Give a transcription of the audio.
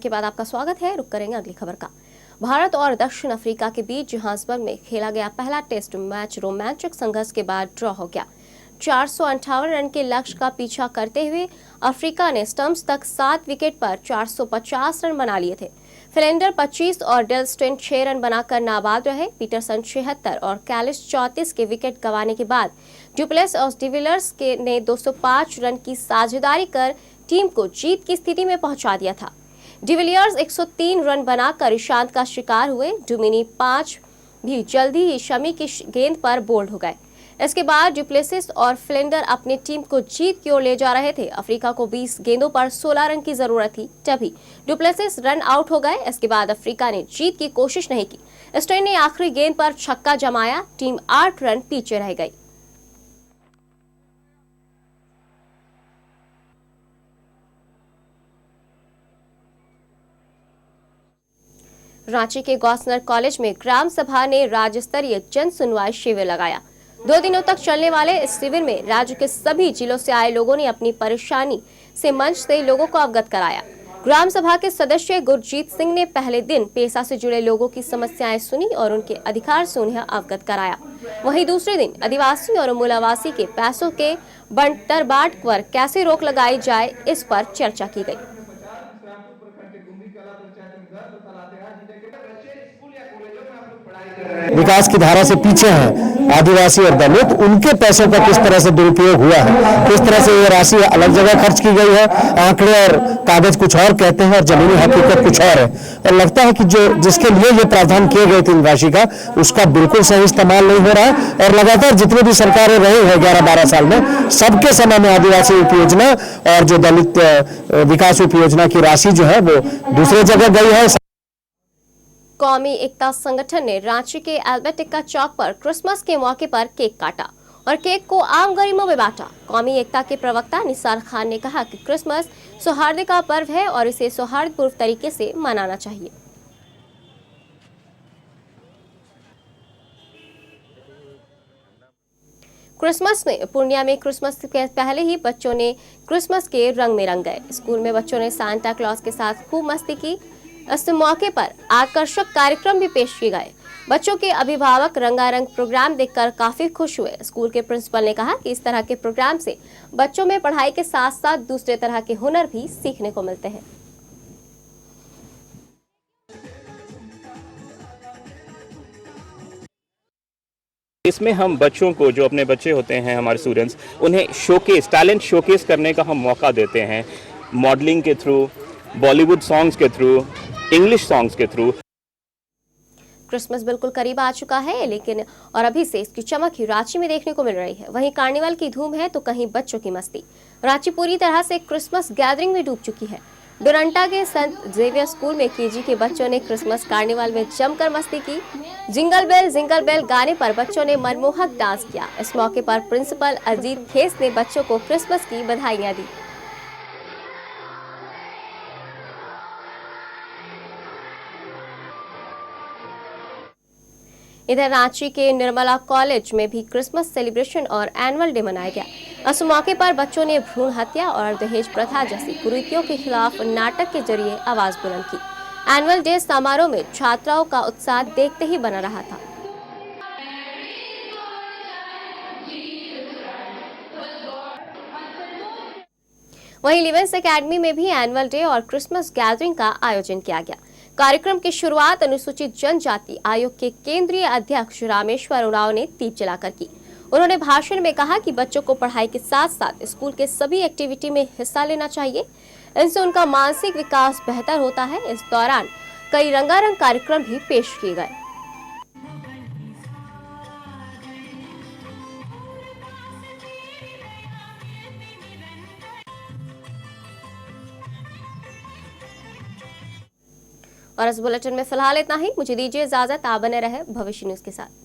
के बाद आपका स्वागत है। रुक करेंगे अगली खबर का। भारत और दक्षिण अफ्रीका के बीच जोहान्सबर्ग में खेला गया पहला टेस्ट मैच रोमांचक संघर्ष के बाद ड्रॉ हो गया। 458 रन के लक्ष्य का पीछा करते हुए अफ्रीका ने स्टंप्स तक 7 विकेट पर 450 रन बना लिए थे। फिलेंडर 25 और डेल स्टेन 6 रन बनाकर नाबाद रहे। पीटरसन 76 और कैलिस 34 के विकेट गंवाने के बाद डुप्लेस और डिविलियर्स ने 205 रन की साझेदारी कर टीम को जीत की स्थिति में पहुंचा दिया था। डिविलियर्स 103 रन बनाकर ईशांत का शिकार हुए। डुमिनी 5 भी जल्दी ही शमी की गेंद पर बोल्ड हो गए। इसके बाद डुप्लेसिस और फिलेंडर अपनी टीम को जीत की ओर ले जा रहे थे। अफ्रीका को 20 गेंदों पर 16 रन की जरूरत थी, तभी डुप्लेसिस रन आउट हो गए। इसके बाद अफ्रीका ने जीत की कोशिश नहीं की। स्टेन ने आखिरी गेंद पर छक्का जमाया। टीम 8 रन पीछे रह गई। रांची के गौसनर कॉलेज में ग्राम सभा ने राज्य स्तरीय जन सुनवाई शिविर लगाया। 2 दिनों तक चलने वाले इस शिविर में राज्य के सभी जिलों से आए लोगों ने अपनी परेशानी से मंच से लोगों को अवगत कराया। ग्राम सभा के सदस्य गुरजीत सिंह ने पहले दिन पेशा से जुड़े लोगों की समस्याएं सुनी और उनके अधिकार से उन्हें अवगत कराया। वहीं दूसरे दिन आदिवासी और मूलावासी के पैसों के बंटरबाट पर कैसे रोक लगाई जाए, इस पर चर्चा की गई। विकास की धारा से पीछे हैं आदिवासी और दलित, उनके पैसों का किस तरह से दुरुपयोग हुआ है, किस तरह से ये राशि अलग जगह खर्च की गई है। आंकड़े और कागज कुछ और कहते हैं और जमीनी हकीकत कुछ और है। और लगता है कि जो जिसके लिए ये प्रावधान किए गए थे इन राशि का, उसका बिल्कुल सही इस्तेमाल नहीं हो रहा है। और लगातार जितनी भी सरकारें रही है 11-12 साल में, सबके समय में आदिवासी उपयोजना और जो दलित विकास उपयोजना की राशि जो है वो दूसरे जगह गई है। कौमी एकता संगठन ने रांची के अल्बर्टिका चौक पर क्रिसमस के मौके पर केक काटा और केक को आम गरीबों में बांटा। कौमी एकता के प्रवक्ता निसार खान ने कहा कि क्रिसमस सौहार्द का पर्व है और इसे सौहार्दपूर्ण तरीके से मनाना चाहिए। क्रिसमस में पूर्णिया में क्रिसमस के पहले ही बच्चों ने क्रिसमस के रंग में रंग गए। स्कूल में बच्चों ने सांता क्लॉज के साथ खूब मस्ती की। इस मौके पर आकर्षक कार्यक्रम भी पेश किए गए। बच्चों के अभिभावक रंगारंग प्रोग्राम देखकर काफी खुश हुए। स्कूल के प्रिंसिपल ने कहा कि इस तरह के प्रोग्राम से बच्चों में पढ़ाई के साथ साथ दूसरे तरह के हुनर भी सीखने को मिलते हैं। इसमें हम बच्चों को, जो अपने बच्चे होते हैं हमारे स्टूडेंट्स, उन्हें शोकेस, टैलेंट शोकेस करने का हम मौका देते हैं। मॉडलिंग के थ्रू, बॉलीवुड सॉन्ग्स के थ्रू, इंग्लिश सॉन्ग्स के थ्रू। क्रिसमस बिल्कुल करीब आ चुका है, लेकिन और अभी से इसकी चमक ही रांची में देखने को मिल रही है। वहीं कार्निवल की धूम है तो कहीं बच्चों की मस्ती। रांची पूरी तरह से क्रिसमस गैदरिंग में डूब चुकी है। डोरंटा के संत जेवियर स्कूल में केजी के बच्चों ने क्रिसमस कार्निवल में जमकर मस्ती की। जिंगल बेल गाने पर बच्चों ने मनमोहक डांस किया। इस मौके पर प्रिंसिपल अजीत खेस ने बच्चों को क्रिसमस की बधाइयां दी। इधर रांची के निर्मला कॉलेज में भी क्रिसमस सेलिब्रेशन और एनुअल डे मनाया गया। इस मौके पर बच्चों ने भ्रूण हत्या और दहेज प्रथा जैसी कुरीतियों के खिलाफ नाटक के जरिए आवाज बुलंद की। एनुअल डे समारोह में छात्राओं का उत्साह देखते ही बना रहा था। वहीं लिवेंस एकेडमी में भी एनुअल डे और क्रिसमस गैदरिंग का आयोजन किया गया। कार्यक्रम की शुरुआत अनुसूचित जनजाति आयोग के केंद्रीय अध्यक्ष रामेश्वर उरांव ने दीप जलाकर की। उन्होंने भाषण में कहा कि बच्चों को पढ़ाई के साथ साथ स्कूल के सभी एक्टिविटी में हिस्सा लेना चाहिए। इनसे उनका मानसिक विकास बेहतर होता है। इस दौरान कई रंगारंग कार्यक्रम भी पेश किए गए। और इस बुलेटिन में फिलहाल इतना ही। मुझे दीजिए इजाजत। आप बने रहे भविष्य न्यूज के साथ।